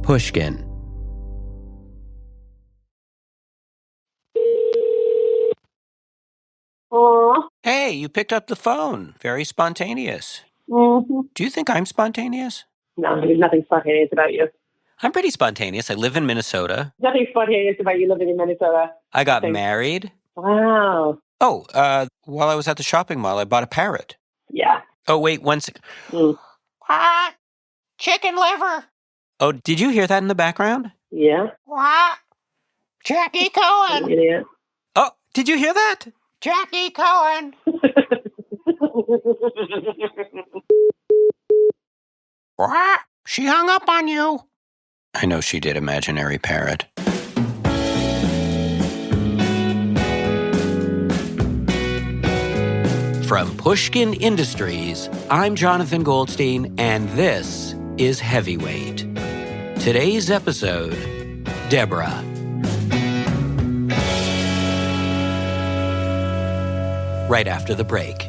Pushkin. Hey, you picked up the phone. Very spontaneous. Mm-hmm. Do you think I'm spontaneous? No, there's nothing spontaneous about you. I'm pretty spontaneous. I live in Minnesota. Nothing spontaneous about you living in Minnesota. I got married. Wow. Oh, while I was at the shopping mall, I bought a parrot. Yeah. Oh, wait, one second. What? Chicken liver. Oh, did you hear that in the background? Yeah. What? Jackie Cohen. Idiot. Oh, did you hear that? Jackie Cohen. What? She hung up on you. I know she did, imaginary parrot. From Pushkin Industries, I'm Jonathan Goldstein, and this is Heavyweight. Today's episode, Deborah. Right after the break.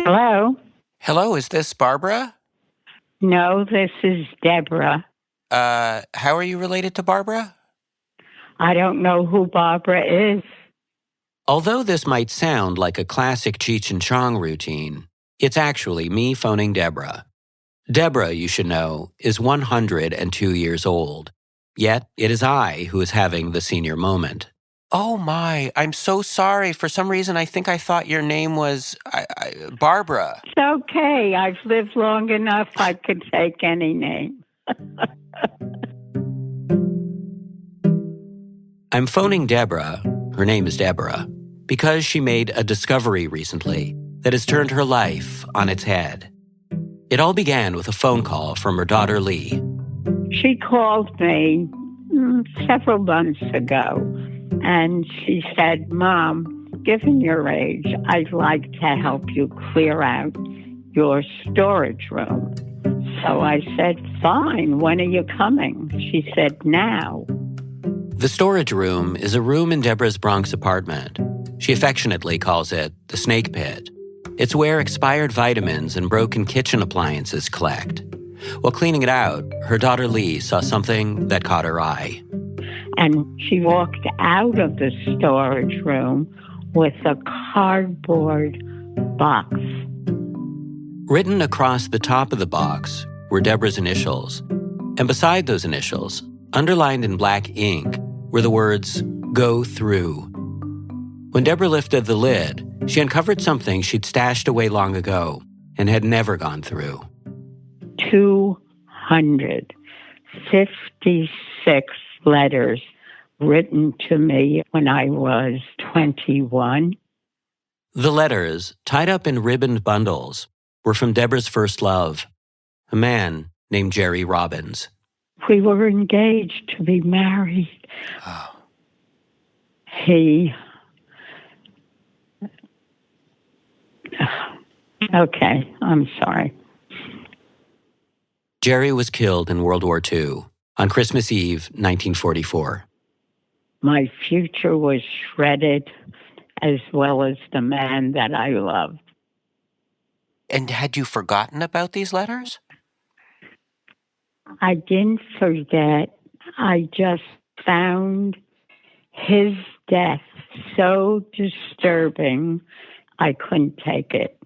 Hello? Hello, is this Barbara? No, this is Deborah. How are you related to Barbara? I don't know who Barbara is. Although this might sound like a classic Cheech and Chong routine, it's actually me phoning Deborah. Deborah, you should know, is 102 years old. Yet it is I who is having the senior moment. Oh my, I'm so sorry. For some reason, I think I thought your name was Barbara. It's okay. I've lived long enough. I could take any name. I'm phoning Deborah, her name is Deborah, because she made a discovery recently that has turned her life on its head. It all began with a phone call from her daughter, Lee. She called me several months ago, and she said, Mom, given your age, I'd like to help you clear out your storage room. So I said, fine, when are you coming? She said, now. The storage room is a room in Deborah's Bronx apartment. She affectionately calls it the snake pit. It's where expired vitamins and broken kitchen appliances collect. While cleaning it out, her daughter Lee saw something that caught her eye. And she walked out of the storage room with a cardboard box. Written across the top of the box were Deborah's initials. And beside those initials, underlined in black ink, were the words, "Go through." When Deborah lifted the lid, she uncovered something she'd stashed away long ago and had never gone through. 256 letters written to me when I was 21. The letters, tied up in ribboned bundles, were from Deborah's first love, a man named Jerry Robbins. We were engaged to be married. Oh. Okay, I'm sorry. Jerry was killed in World War II on Christmas Eve, 1944. My future was shredded, as well as the man that I loved. And had you forgotten about these letters? I didn't forget. I just found his death so disturbing, I couldn't take it.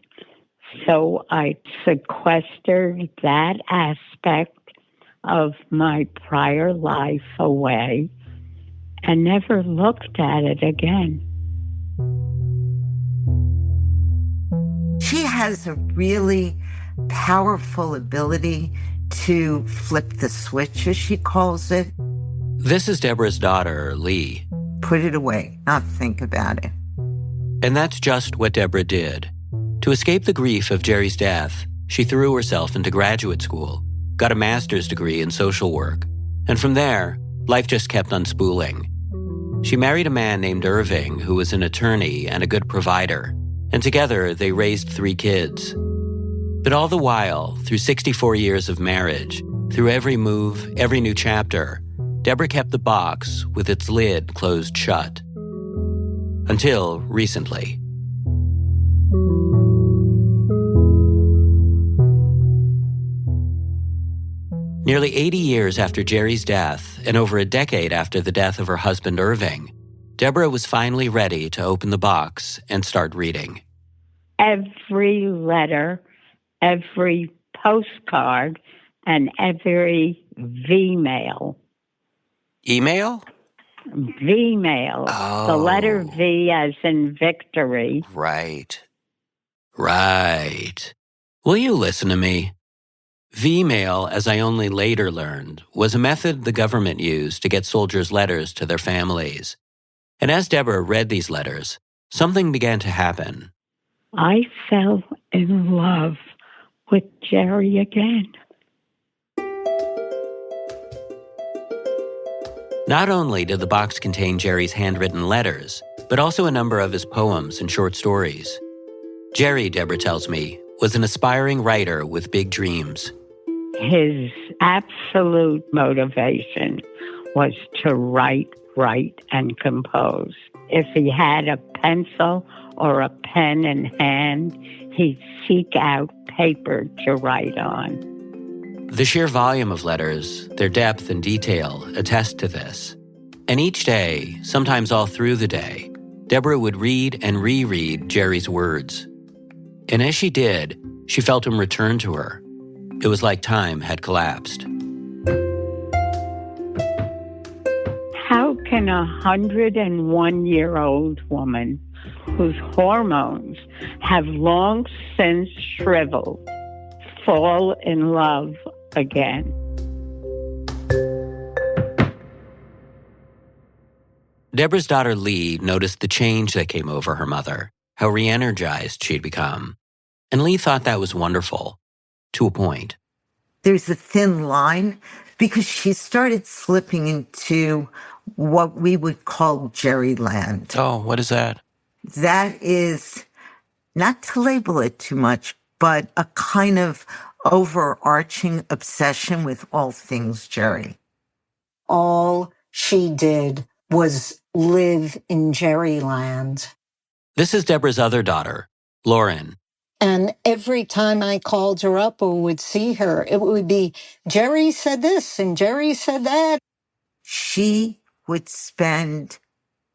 So I sequestered that aspect of my prior life away and never looked at it again. She has a really powerful ability to flip the switch, as she calls it. This is Deborah's daughter, Lee. Put it away, not think about it. And that's just what Deborah did. To escape the grief of Jerry's death, she threw herself into graduate school, got a master's degree in social work, and from there, life just kept unspooling. She married a man named Irving who was an attorney and a good provider, and together they raised 3 kids. But all the while, through 64 years of marriage, through every move, every new chapter, Deborah kept the box with its lid closed shut. Until recently. Nearly 80 years after Jerry's death, and over a decade after the death of her husband Irving, Deborah was finally ready to open the box and start reading. Every letter, every postcard, and every V-mail. Email? V-mail. Oh. The letter V as in victory. Right. Will you listen to me? V-mail, as I only later learned, was a method the government used to get soldiers' letters to their families. And as Deborah read these letters, something began to happen. I fell in love with Jerry again. Not only did the box contain Jerry's handwritten letters, but also a number of his poems and short stories. Jerry, Deborah tells me, was an aspiring writer with big dreams. His absolute motivation was to write, and compose. If he had a pencil or a pen in hand, he'd seek out paper to write on. The sheer volume of letters, their depth and detail, attest to this. And each day, sometimes all through the day, Deborah would read and reread Jerry's words. And as she did, she felt him return to her. It was like time had collapsed. How can a 101-year-old woman whose hormones have long since shriveled fall in love again? Deborah's daughter Lee noticed the change that came over her mother, how re-energized she'd become. And Lee thought that was wonderful, to a point. There's a thin line because she started slipping into what we would call Jerryland. Oh, what is that? That is, not to label it too much, but a kind of overarching obsession with all things Jerry. All she did was live in Jerryland. This is Deborah's other daughter, Lauren. And every time I called her up or would see her, it would be, Jerry said this and Jerry said that. She would spend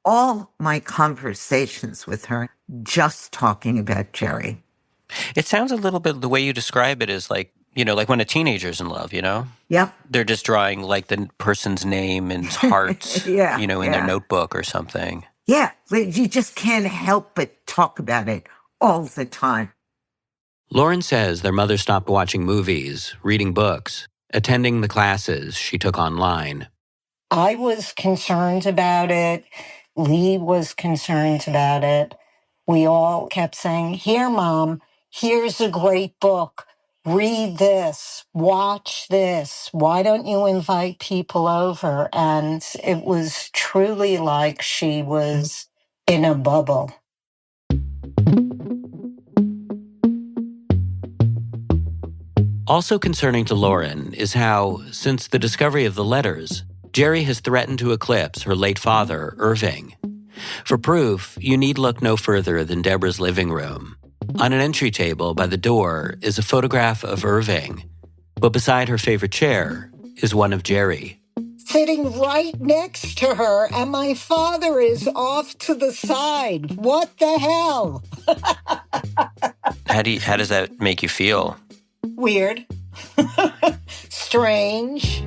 all my conversations with her just talking about Jerry. It sounds a little bit, the way you describe it is like, like when a teenager's in love, Yep. They're just drawing like the person's name and heart, in their notebook or something. Yeah, you just can't help but talk about it all the time. Lauren says their mother stopped watching movies, reading books, attending the classes she took online. I was concerned about it. Lee was concerned about it. We all kept saying, here, Mom, here's a great book. Read this. Watch this. Why don't you invite people over? And it was truly like she was in a bubble. Also concerning to Lauren is how, since the discovery of the letters, Jerry has threatened to eclipse her late father, Irving. For proof, you need look no further than Deborah's living room. On an entry table by the door is a photograph of Irving, but beside her favorite chair is one of Jerry. Sitting right next to her, and my father is off to the side. What the hell? How does that make you feel? Weird. Strange.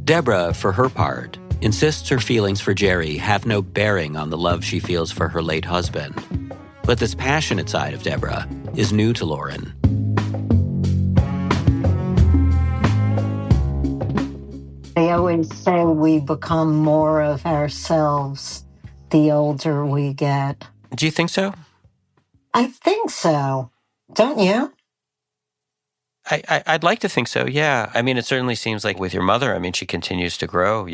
Deborah, for her part, insists her feelings for Jerry have no bearing on the love she feels for her late husband. But this passionate side of Deborah is new to Lauren. I always say we become more of ourselves the older we get. Do you think so? I think so. Don't you? I'd like to think so, yeah. I mean, it certainly seems like with your mother, she continues to grow,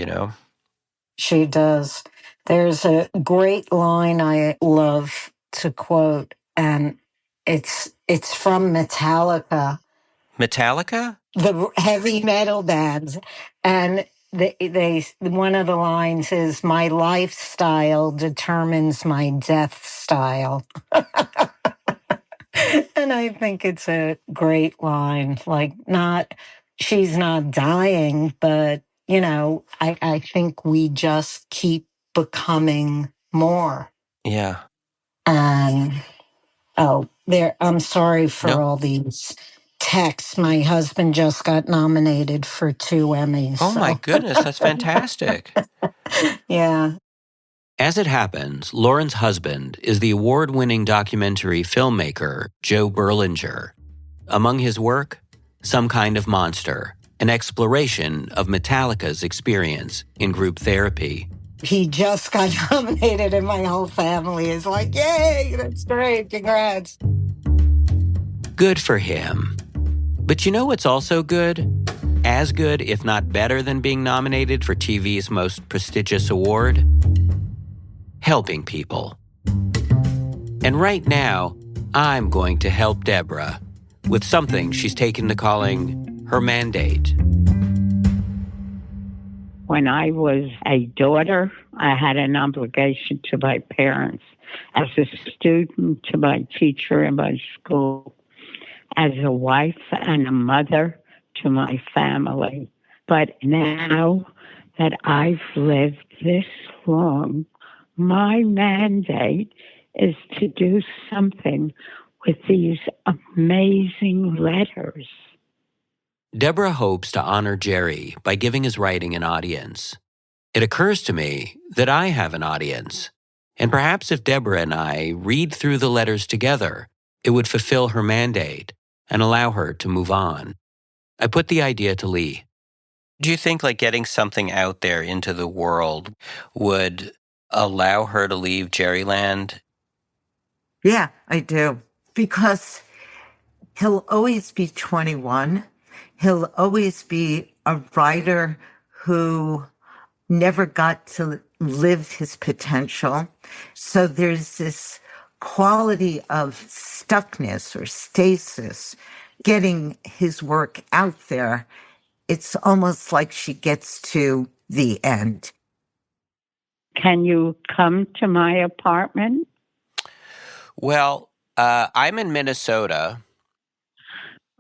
She does. There's a great line I love to quote, and it's from Metallica. Metallica? the heavy metal bands. And one of the lines is, "My lifestyle determines my death style." And I think it's a great line. Like, she's not dying, but, I think we just keep becoming more. Yeah. And, I'm sorry for all these texts. My husband just got nominated for 2 Emmys. Oh, my goodness. That's fantastic. Yeah. As it happens, Lauren's husband is the award-winning documentary filmmaker Joe Berlinger. Among his work, Some Kind of Monster, an exploration of Metallica's experience in group therapy. He just got nominated and my whole family is like, yay, that's great, congrats. Good for him. But you know what's also good? As good, if not better than being nominated for TV's most prestigious award? Helping people. And right now, I'm going to help Deborah with something she's taken to calling her mandate. When I was a daughter, I had an obligation to my parents. As a student, to my teacher in my school. As a wife and a mother to my family. But now that I've lived this long, my mandate is to do something with these amazing letters. Deborah hopes to honor Jerry by giving his writing an audience. It occurs to me that I have an audience, and perhaps if Deborah and I read through the letters together, it would fulfill her mandate and allow her to move on. I put the idea to Lee. Do you think getting something out there into the world would allow her to leave Jerryland? Yeah, I do. Because he'll always be 21. He'll always be a writer who never got to live his potential. So there's this quality of stuckness or stasis getting his work out there. It's almost like she gets to the end. Can you come to my apartment? Well, I'm in Minnesota.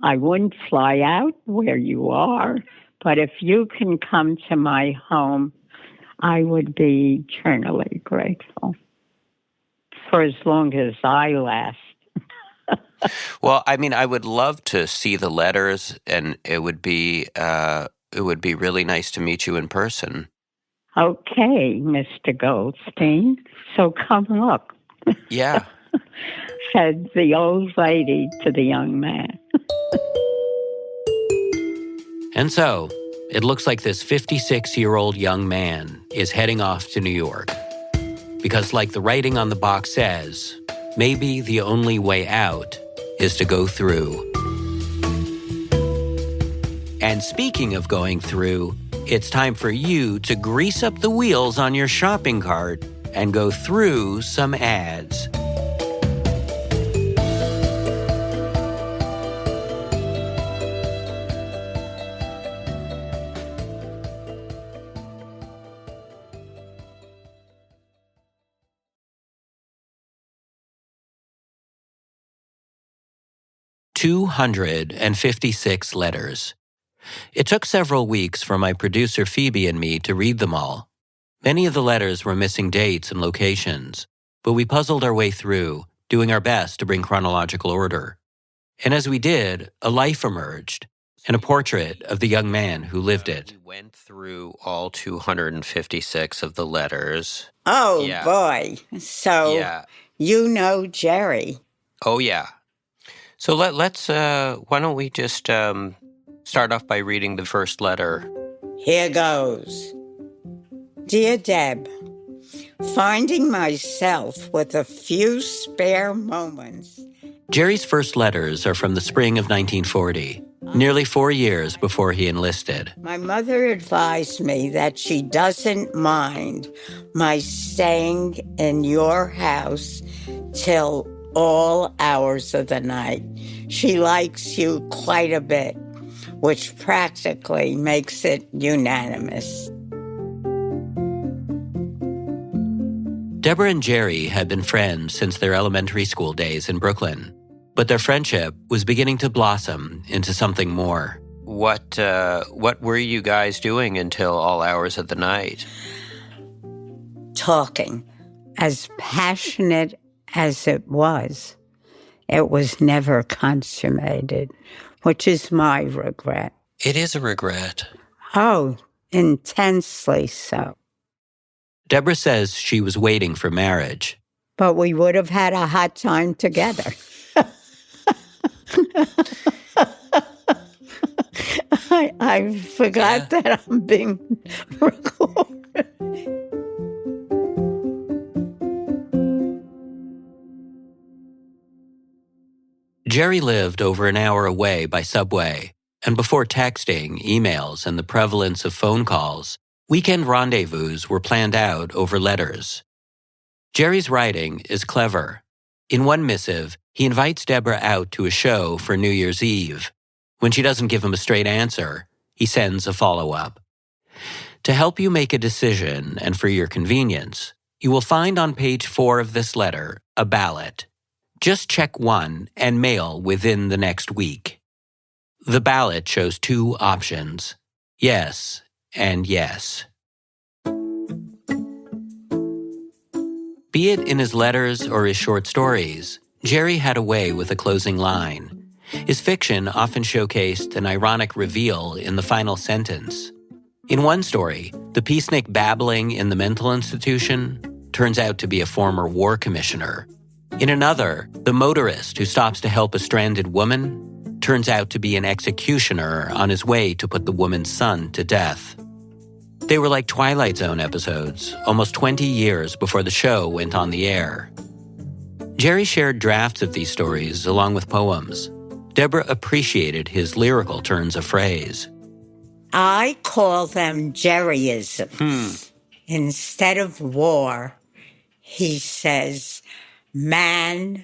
I wouldn't fly out where you are, but if you can come to my home, I would be eternally grateful for as long as I last. Well, I would love to see the letters, and it would be really nice to meet you in person. Okay, Mr. Goldstein. So come look. Yeah. Said the old lady to the young man. And so, it looks like this 56-year-old young man is heading off to New York. Because like the writing on the box says, maybe the only way out is to go through. And speaking of going through, it's time for you to grease up the wheels on your shopping cart and go through some ads. $256 letters. It took several weeks for my producer Phoebe and me to read them all. Many of the letters were missing dates and locations, but we puzzled our way through, doing our best to bring chronological order. And as we did, a life emerged, and a portrait of the young man who lived it. We went through all 256 of the letters. Oh, yeah. Boy. So you know Jerry. Oh, yeah. So let's why don't we just start off by reading the first letter. Here goes. Dear Deb, finding myself with a few spare moments. Jerry's first letters are from the spring of 1940, nearly 4 years before he enlisted. My mother advised me that she doesn't mind my staying in your house till all hours of the night. She likes you quite a bit. which practically makes it unanimous. Deborah and Jerry had been friends since their elementary school days in Brooklyn, but their friendship was beginning to blossom into something more. What were you guys doing until all hours of the night? Talking. As passionate as it was never consummated, which is my regret. It is a regret. Oh, intensely so. Deborah says she was waiting for marriage. But we would have had a hot time together. I forgot that I'm being recorded. Jerry lived over an hour away by subway, and before texting, emails, and the prevalence of phone calls, weekend rendezvous were planned out over letters. Jerry's writing is clever. In one missive, he invites Deborah out to a show for New Year's Eve. When she doesn't give him a straight answer, he sends a follow-up. To help you make a decision and for your convenience, you will find on page 4 of this letter a ballot. Just check one and mail within the next week. The ballot shows 2 options, yes and yes. Be it in his letters or his short stories, Jerry had a way with a closing line. His fiction often showcased an ironic reveal in the final sentence. In one story, the peacenik babbling in the mental institution turns out to be a former war commissioner. In another, the motorist who stops to help a stranded woman turns out to be an executioner on his way to put the woman's son to death. They were like Twilight Zone episodes, almost 20 years before the show went on the air. Jerry shared drafts of these stories along with poems. Deborah appreciated his lyrical turns of phrase. I call them Jerryisms. Instead of war, he says, man-made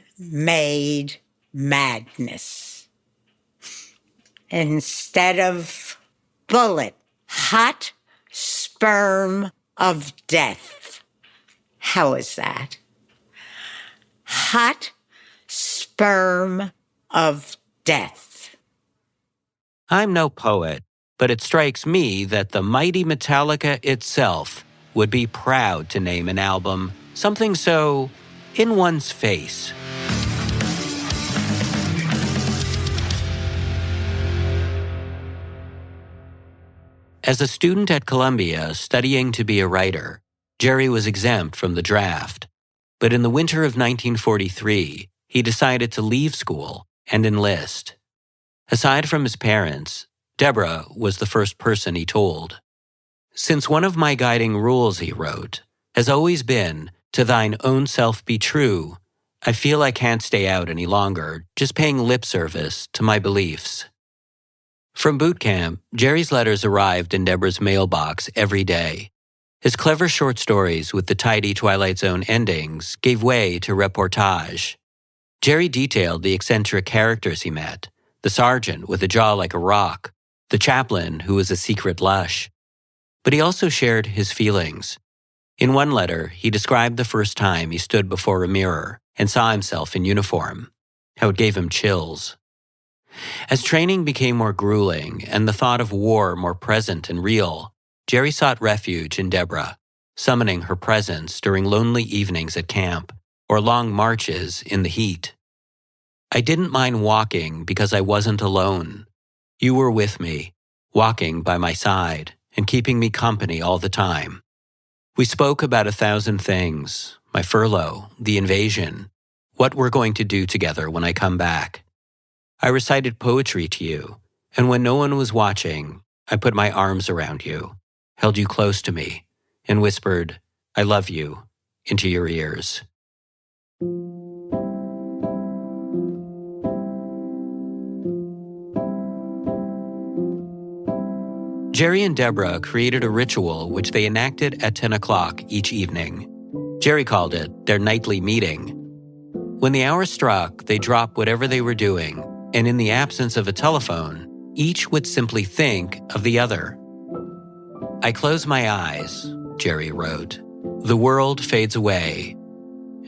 madness. Instead of bullet, hot sperm of death. How is that? Hot sperm of death. I'm no poet, but it strikes me that the mighty Metallica itself would be proud to name an album something so in one's face. As a student at Columbia studying to be a writer, Jerry was exempt from the draft. But in the winter of 1943, he decided to leave school and enlist. Aside from his parents, Deborah was the first person he told. Since one of my guiding rules, he wrote, has always been, to thine own self be true, I feel I can't stay out any longer, just paying lip service to my beliefs. From boot camp, Jerry's letters arrived in Deborah's mailbox every day. His clever short stories with the tidy Twilight Zone endings gave way to reportage. Jerry detailed the eccentric characters he met, the sergeant with a jaw like a rock, the chaplain who was a secret lush. But he also shared his feelings. In one letter, he described the first time he stood before a mirror and saw himself in uniform, how it gave him chills. As training became more grueling and the thought of war more present and real, Jerry sought refuge in Deborah, summoning her presence during lonely evenings at camp or long marches in the heat. I didn't mind walking because I wasn't alone. You were with me, walking by my side and keeping me company all the time. We spoke about 1,000 things, my furlough, the invasion, what we're going to do together when I come back. I recited poetry to you, and when no one was watching, I put my arms around you, held you close to me, and whispered, I love you, into your ears. Jerry and Deborah created a ritual which they enacted at 10 o'clock each evening. Jerry called it their nightly meeting. When the hour struck, they dropped whatever they were doing, and in the absence of a telephone, each would simply think of the other. I close my eyes, Jerry wrote. The world fades away.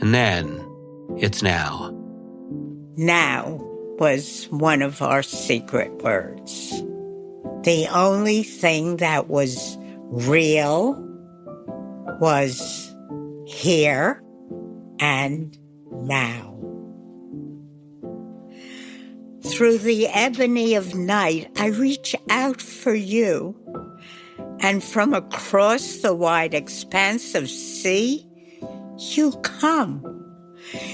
And then, it's now. Now was one of our secret words. The only thing that was real was here and now. Through the ebony of night, I reach out for you, and from across the wide expanse of sea, you come.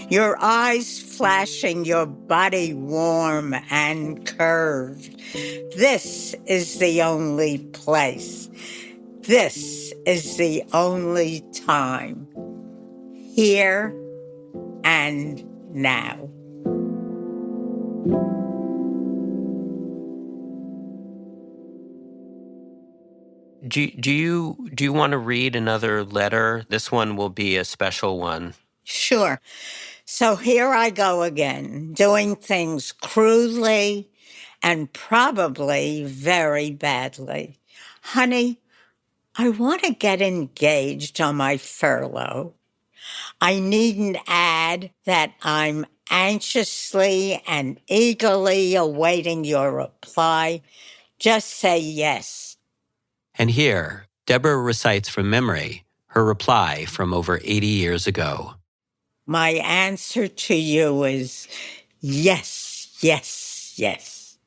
Your eyes flashing, your body warm and curved. This is the only place. This is the only time. Here and now. Do you want to read another letter? This one will be a special one. Sure. So here I go again, doing things crudely and probably very badly. Honey, I want to get engaged on my furlough. I needn't add that I'm anxiously and eagerly awaiting your reply. Just say yes. And here, Deborah recites from memory her reply from over 80 years ago. My answer to you is yes, yes, yes.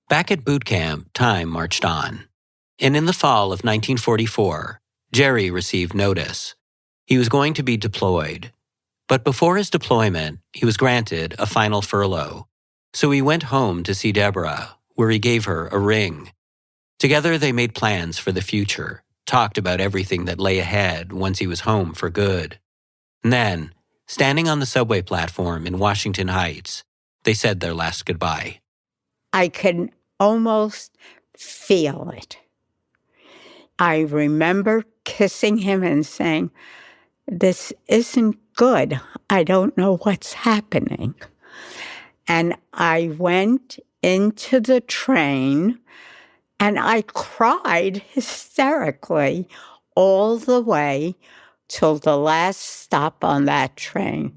Back at boot camp, time marched on. And in the fall of 1944, Jerry received notice. He was going to be deployed. But before his deployment, he was granted a final furlough. So he went home to see Deborah, where he gave her a ring. Together they made plans for the future, talked about everything that lay ahead once he was home for good. And then, standing on the subway platform in Washington Heights, they said their last goodbye. I can almost feel it. I remember kissing him and saying, "This isn't good. I don't know what's happening." And I went into the train and I cried hysterically all the way till the last stop on that train.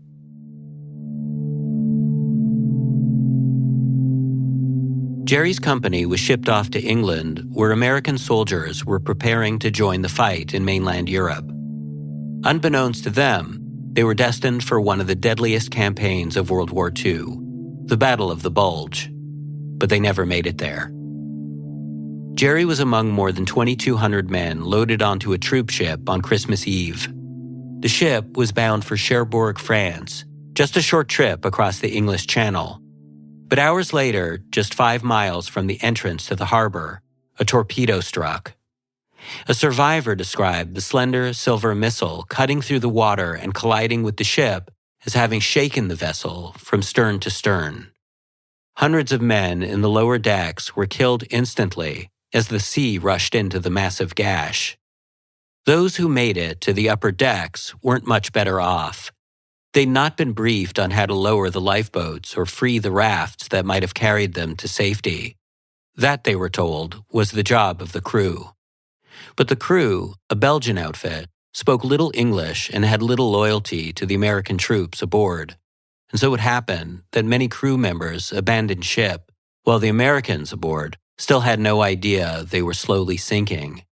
Jerry's company was shipped off to England, where American soldiers were preparing to join the fight in mainland Europe. Unbeknownst to them, they were destined for one of the deadliest campaigns of World War II, the Battle of the Bulge. But they never made it there. Jerry was among more than 2,200 men loaded onto a troop ship on Christmas Eve. The ship was bound for Cherbourg, France, just a short trip across the English Channel. But hours later, just 5 miles from the entrance to the harbor, a torpedo struck. A survivor described the slender silver missile cutting through the water and colliding with the ship as having shaken the vessel from stern to stern. Hundreds of men in the lower decks were killed instantly as the sea rushed into the massive gash. Those who made it to the upper decks weren't much better off. They'd not been briefed on how to lower the lifeboats or free the rafts that might have carried them to safety. That, they were told, was the job of the crew. But the crew, a Belgian outfit, spoke little English and had little loyalty to the American troops aboard. And so it happened that many crew members abandoned ship, while the Americans aboard still had no idea they were slowly sinking.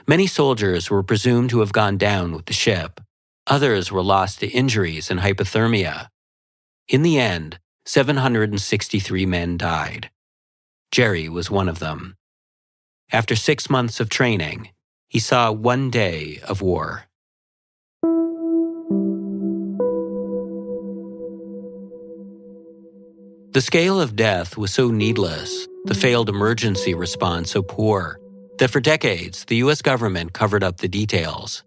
Many soldiers were presumed to have gone down with the ship. Others were lost to injuries and hypothermia. In the end, 763 men died. Jerry was one of them. After 6 months of training, he saw 1 day of war. The scale of death was so needless, the failed emergency response so poor, that for decades the U.S. government covered up the details.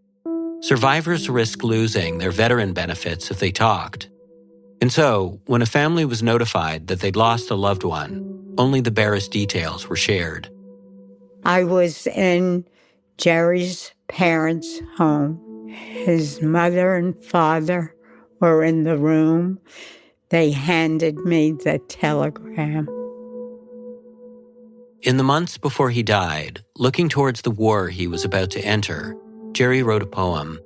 Survivors risked losing their veteran benefits if they talked. And so, when a family was notified that they'd lost a loved one, only the barest details were shared. I was in Jerry's parents' home. His mother and father were in the room. They handed me the telegram. In the months before he died, looking towards the war he was about to enter, Jerry wrote a poem.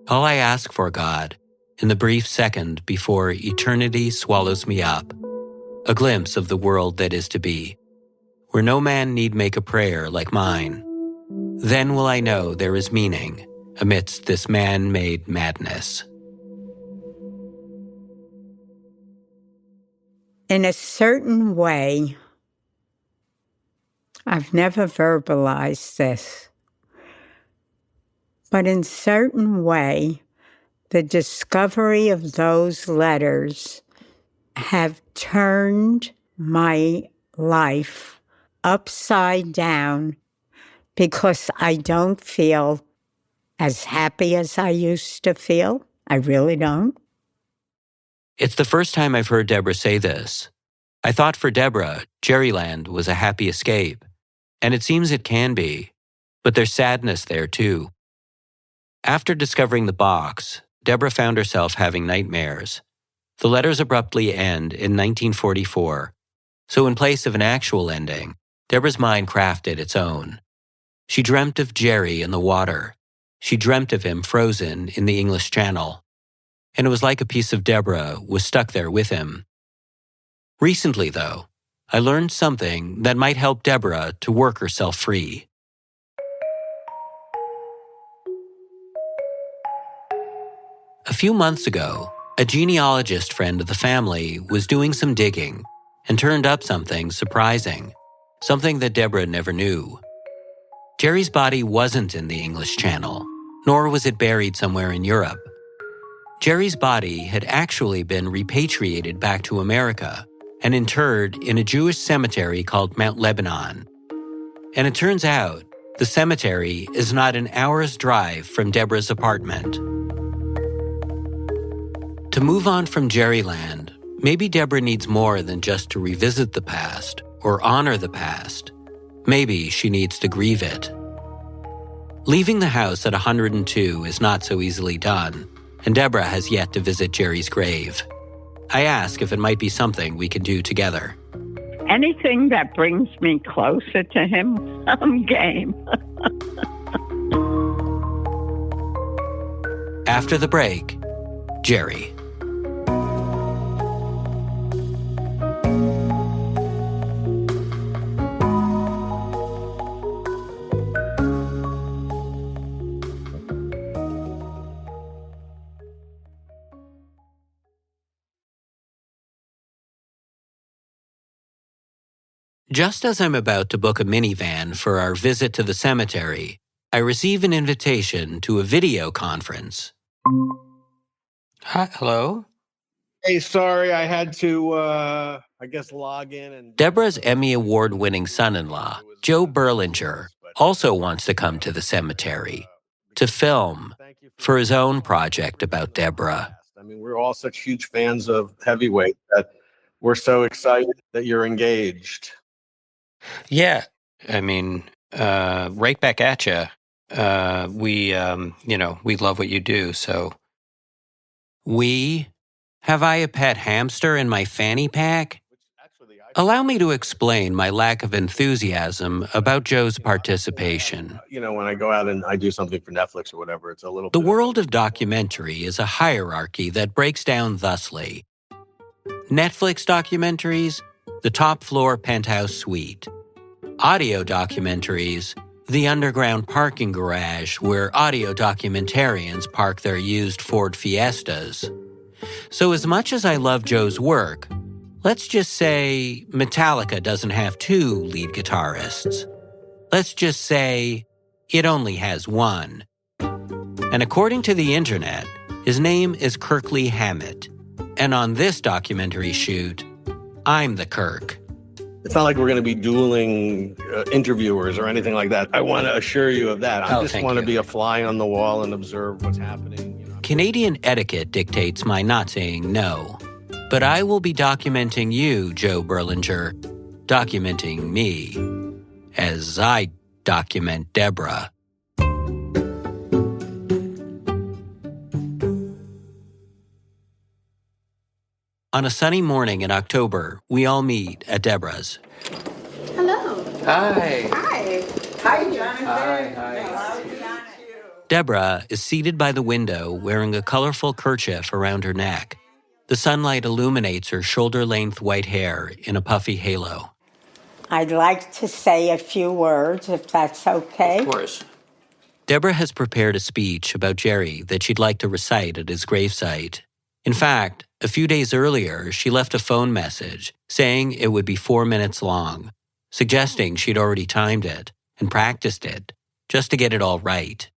All I ask for, God, in the brief second before eternity swallows me up, a glimpse of the world that is to be, where no man need make a prayer like mine. Then will I know there is meaning amidst this man-made madness. In a certain way, I've never verbalized this, but in a certain way, the discovery of those letters have turned my life upside down because I don't feel as happy as I used to feel. I really don't. It's the first time I've heard Deborah say this. I thought for Deborah, Jerryland was a happy escape, and it seems it can be, but there's sadness there too. After discovering the box, Deborah found herself having nightmares. The letters abruptly end in 1944, so in place of an actual ending, Deborah's mind crafted its own. She dreamt of Jerry in the water. She dreamt of him frozen in the English Channel. And it was like a piece of Deborah was stuck there with him. Recently, though, I learned something that might help Deborah to work herself free. A few months ago, a genealogist friend of the family was doing some digging and turned up something surprising, something that Deborah never knew. Jerry's body wasn't in the English Channel, nor was it buried somewhere in Europe. Jerry's body had actually been repatriated back to America and interred in a Jewish cemetery called Mount Lebanon. And it turns out the cemetery is not an hour's drive from Deborah's apartment. To move on from Jerryland, maybe Deborah needs more than just to revisit the past or honor the past. Maybe she needs to grieve it. Leaving the house at 102 is not so easily done, and Deborah has yet to visit Jerry's grave. I ask if it might be something we can do together. Anything that brings me closer to him, I'm game. After the break, Jerry. Just as I'm about to book a minivan for our visit to the cemetery, I receive an invitation to a video conference. Hi, hello? Hey, sorry, I had to, log in and... Deborah's Emmy Award-winning son-in-law, Joe Berlinger, also wants to come to the cemetery to film for his own project about Deborah. I mean, we're all such huge fans of Heavyweight that we're so excited that you're engaged. Yeah, I mean, right back at you. We love what you do, so... Have I a pet hamster in my fanny pack? Allow me to explain my lack of enthusiasm about Joe's participation. When I go out and I do something for Netflix or whatever, it's a little... The world of documentary is a hierarchy that breaks down thusly. Netflix documentaries, the top floor penthouse suite. Audio documentaries, the underground parking garage where audio documentarians park their used Ford Fiestas. So as much as I love Joe's work, let's just say Metallica doesn't have two lead guitarists. Let's just say it only has one. And according to the internet, his name is Kirkley Hammett. And on this documentary shoot, I'm the Kirk. It's not like we're going to be dueling interviewers or anything like that. I want to assure you of that. I just want to be a fly on the wall and observe what's happening. Canadian etiquette dictates my not saying no. But I will be documenting you, Joe Berlinger, documenting me, as I document Deborah. On a sunny morning in October, we all meet at Deborah's. Hello. Hi. Hi. Hi, Jonathan. Hi. Deborah is seated by the window wearing a colorful kerchief around her neck. The sunlight illuminates her shoulder-length white hair in a puffy halo. I'd like to say a few words, if that's okay. Of course. Deborah has prepared a speech about Jerry that she'd like to recite at his gravesite. In fact, a few days earlier, she left a phone message saying it would be 4 minutes long, suggesting she'd already timed it and practiced it just to get it all right.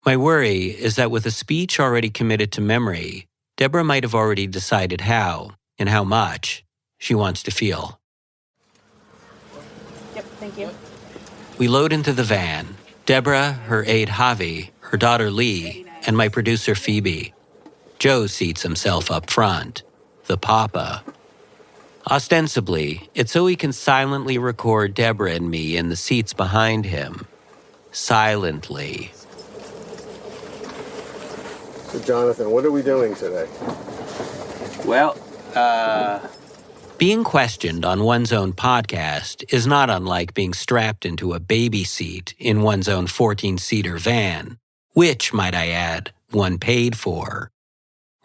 My worry is that with a speech already committed to memory, Deborah might have already decided how, and how much, she wants to feel. Yep, thank you. We load into the van. Deborah, her aide Javi, her daughter Lee, and my producer Phoebe. Joe seats himself up front, the papa. Ostensibly, it's so he can silently record Deborah and me in the seats behind him. Silently. So, Jonathan, what are we doing today? Well, Being questioned on one's own podcast is not unlike being strapped into a baby seat in one's own 14-seater van, which, might I add, one paid for.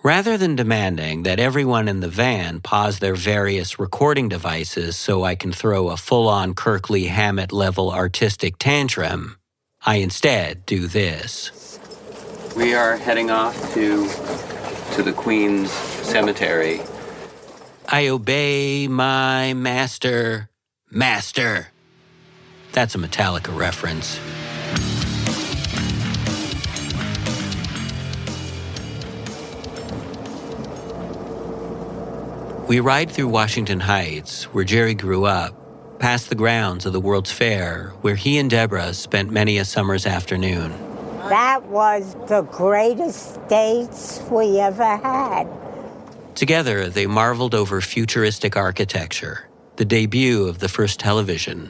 Rather than demanding that everyone in the van pause their various recording devices so I can throw a full-on Kirkley Hammett-level artistic tantrum, I instead do this. we are heading off to the Queen's Cemetery. I obey my master. Master. That's a Metallica reference. We ride through Washington Heights, where Jerry grew up, past the grounds of the World's Fair, where he and Deborah spent many a summer's afternoon. That was the greatest dates we ever had. Together, they marveled over futuristic architecture, the debut of the first television,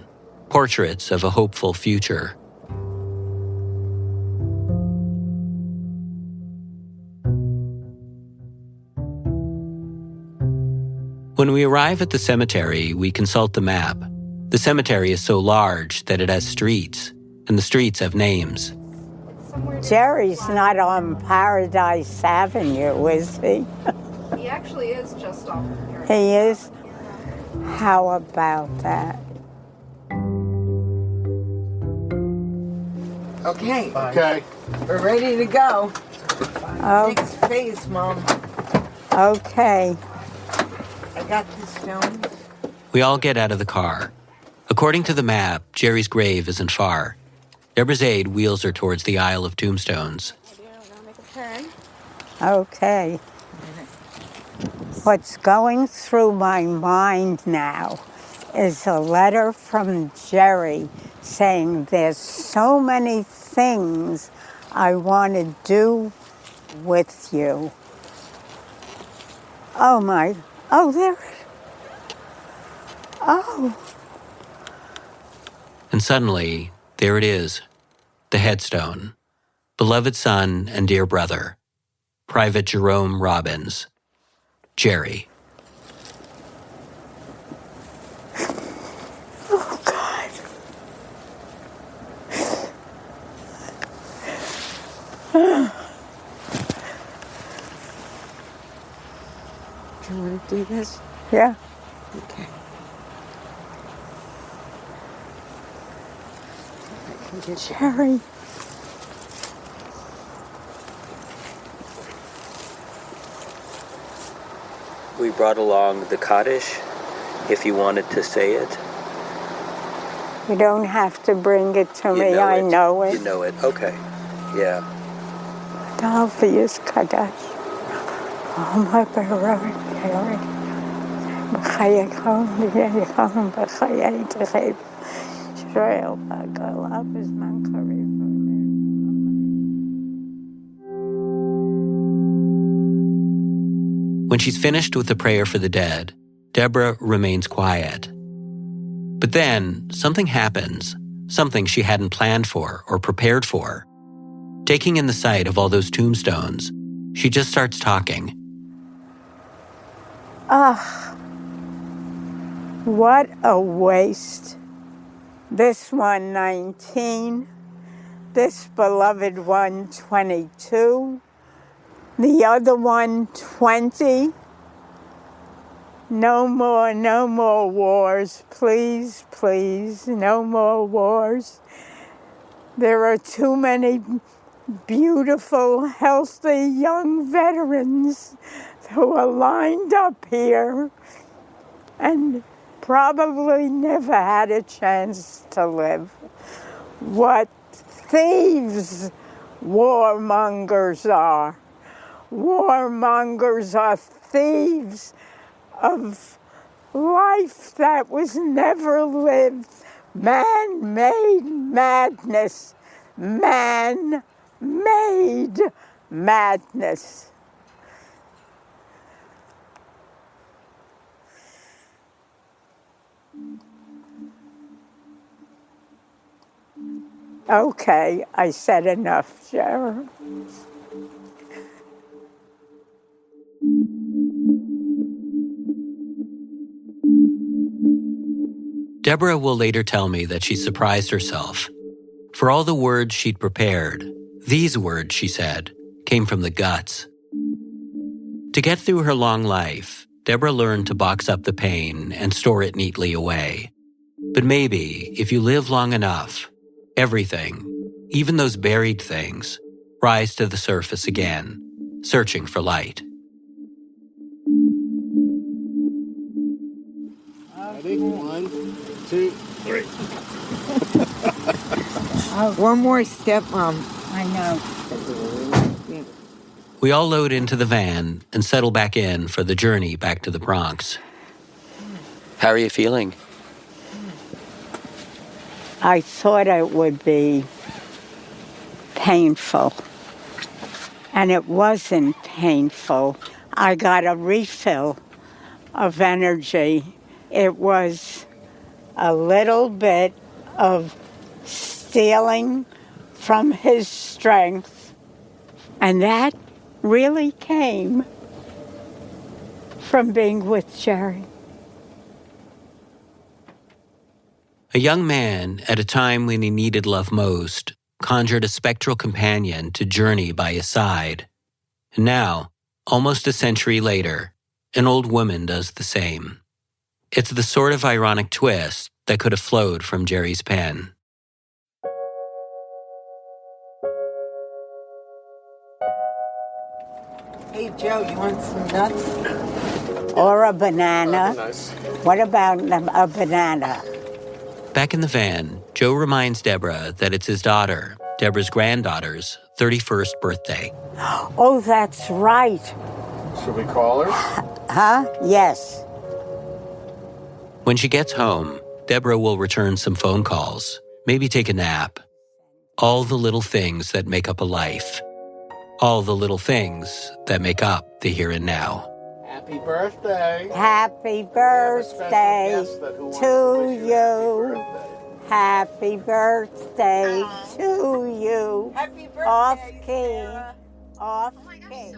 portraits of a hopeful future. When we arrive at the cemetery, we consult the map. The cemetery is so large that it has streets, and the streets have names. Jerry's not on Paradise Avenue, is he? He actually is just off of here. He is? How about that? Okay, Okay. we're ready to go. Oh, Next phase, Mom. okay. I got the stones. We all get out of the car. According to the map, Jerry's grave isn't far. Deborah's aide wheels her towards the aisle of tombstones. Okay. What's going through my mind now is a letter from Jerry saying there's so many things I want to do with you. Oh, there. Oh. And suddenly, there it is, the headstone. Beloved son and dear brother, Private Jerome Robbins, Jerry. Oh, God. Do you want to do this? Yeah. Okay. I can get you. Jerry. We brought along the Kaddish, if you wanted to say it. You don't have to bring it to me. I know it. You know it. Okay. Yeah. Obvious Kaddish. Oh, my beloved Jerry. בחייכם ויהיכם בחיי תחב. שואל בגלה בזמן קריב. When she's finished with the prayer for the dead, Deborah remains quiet. But then, something happens, something she hadn't planned for or prepared for. Taking in the sight of all those tombstones, she just starts talking. Ah, what a waste. This one 19, this beloved one 22, the other one 20. No more wars, please, please, no more wars. There are too many beautiful, healthy young veterans who are lined up here and probably never had a chance to live. What thieves warmongers are. Warmongers are thieves of life that was never lived. Man-made madness. Man-made madness. Okay, I said enough, Sharon. Deborah will later tell me that she surprised herself. For all the words she'd prepared, these words, she said, came from the guts. To get through her long life, Deborah learned to box up the pain and store it neatly away. But maybe, if you live long enough, everything, even those buried things, rise to the surface again, searching for light. Ready? 1, 2, 3. One more step, Mom. I know. We all load into the van and settle back in for the journey back to the Bronx. How are you feeling? I thought it would be painful, and it wasn't painful. I got a refill of energy. It was a little bit of stealing from his strength, and that really came from being with Jerry. A young man, at a time when he needed love most, conjured a spectral companion to journey by his side. And now, almost a century later, an old woman does the same. It's the sort of ironic twist that could have flowed from Jerry's pen. Hey, Joe, you want some nuts? Or a banana. Nice. What about a banana? Back in the van, Joe reminds Deborah that it's his daughter, Deborah's granddaughter's 31st birthday. Oh, that's right. Should we call her? Huh? Yes. When she gets home, Deborah will return some phone calls, maybe take a nap. All the little things that make up a life. All the little things that make up the here and now. Happy birthday. Happy birthday to you. Happy birthday to you. Happy birthday, Off key. Sarah. Off key.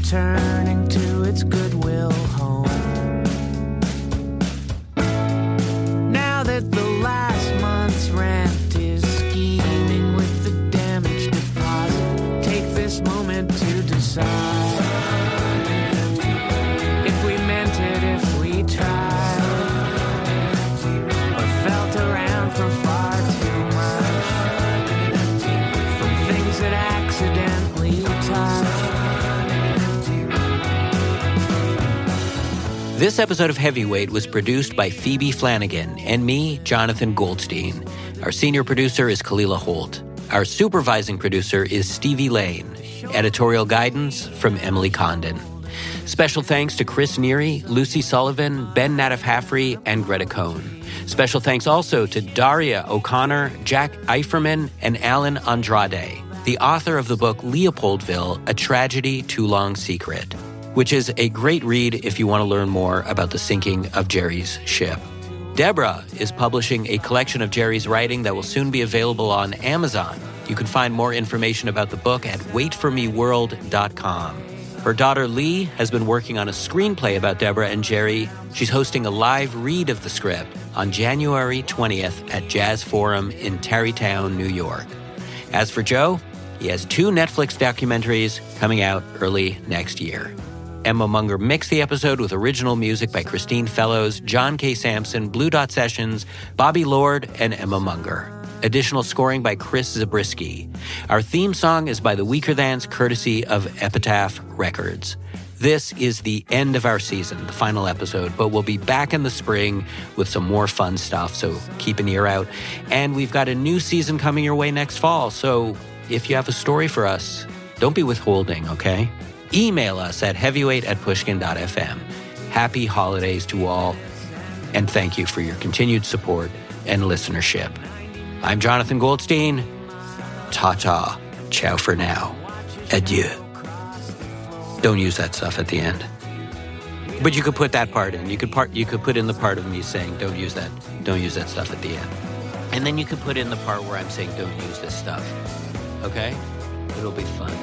returning to its Goodwill home. Now that the last month's rent is scheming with the damage deposit, take this moment to decide if we meant it, if we tried, or felt around for far too much, from things that accidentally touched. This episode of Heavyweight was produced by Phoebe Flanagan and me, Jonathan Goldstein. Our senior producer is Kalila Holt. Our supervising producer is Stevie Lane. Editorial guidance from Emily Condon. Special thanks to Chris Neary, Lucy Sullivan, Ben Natif-Haffrey, and Greta Cohn. Special thanks also to Daria O'Connor, Jack Eiferman, and Alan Andrade, the author of the book Leopoldville, A Tragedy Too Long Secret, which is a great read if you want to learn more about the sinking of Jerry's ship. Deborah is publishing a collection of Jerry's writing that will soon be available on Amazon. You can find more information about the book at waitformeworld.com. Her daughter Lee has been working on a screenplay about Deborah and Jerry. She's hosting a live read of the script on January 20th at Jazz Forum in Tarrytown, New York. As for Joe, he has 2 Netflix documentaries coming out early next year. Emma Munger mixed the episode with original music by Christine Fellows, John K. Sampson, Blue Dot Sessions, Bobby Lord, and Emma Munger. Additional scoring by Chris Zabriskie. Our theme song is by the Weaker Thans, courtesy of Epitaph Records. This is the end of our season, the final episode, but we'll be back in the spring with some more fun stuff, so keep an ear out. And we've got a new season coming your way next fall, so if you have a story for us, don't be withholding, okay? Email us at heavyweight@pushkin.fm. Happy holidays to all, and thank you for your continued support and listenership. I'm Jonathan Goldstein. Ta-ta. Ciao for now. Adieu. Don't use that stuff at the end. But you could put that part in. You could put in the part of me saying, don't use that stuff at the end. And then you could put in the part where I'm saying, don't use this stuff. Okay? It'll be fun.